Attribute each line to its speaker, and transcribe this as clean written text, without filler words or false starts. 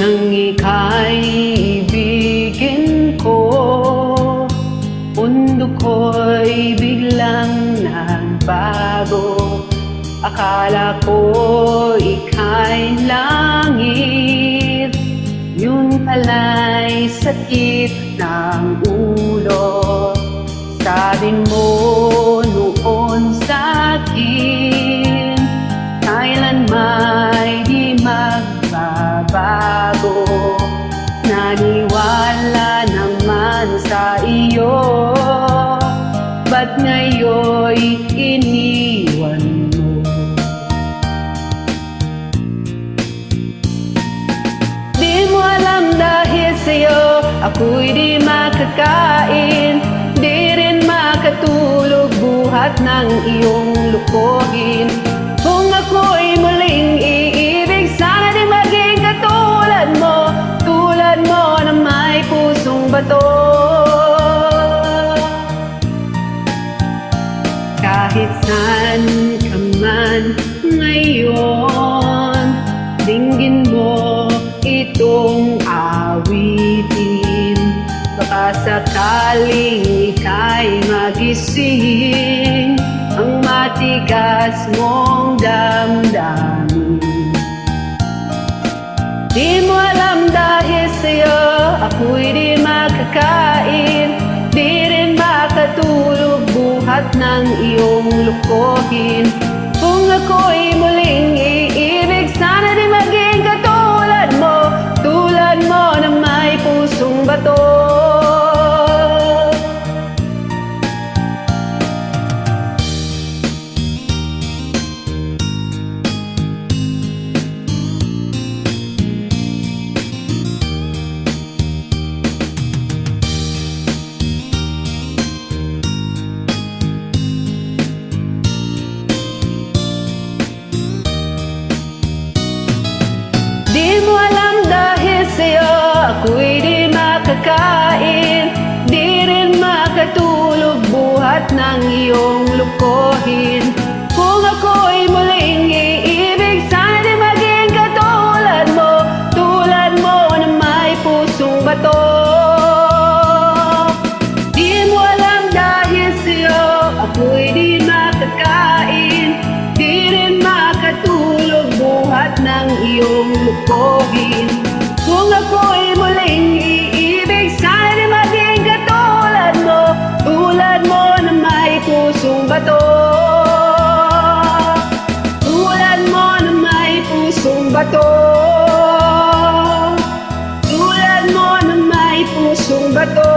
Speaker 1: Nang ika'y ibigin ko, mundo ko'y biglang nagbago. Akala ko ika'y langit, yun pala'y sakit ng ulo. Sabi mo noon sa'kin, kailan may di magbabago. Naniwala naman sa iyo, ba't ngayon'y iniwan mo? Di mo alam dahil sa'yo ako'y di makakain, di rin makatulog buhat ng iyong lukuhin. Kung ako'y muling iibig, sana di maging katulad mo, tulad mo na may pusong bato. Kahit saan ka man ngayon, dinggin mo itong awitin. Baka sakaling ika'y magising ang matigas mong damdamin. Di mo alam dahil sa'yo ako'y di makakain, di rin makatulog buhat ng iyong lukuhin. Kung ako'y muling iibig, sana di maging katulad mo, tulad mo na may pusong bato. Di mo alam dahil sa'yo ako'y di makakain, di rin makatulog buhat ng iyong lukuhin. Kung ako'y muling iibig, sana di maging katulad mo, tulad mo na may pusong bato. Di mo alam dahil sa'yo ako'y di makakain, di rin makatulog buhat ng iyong lukuhin. Kung ako'y muling iibig, sana di maging katulad mo, tulad mo na may pusong bato. Tulad mo na may pusong bato. Tulad mo na may pusong bato.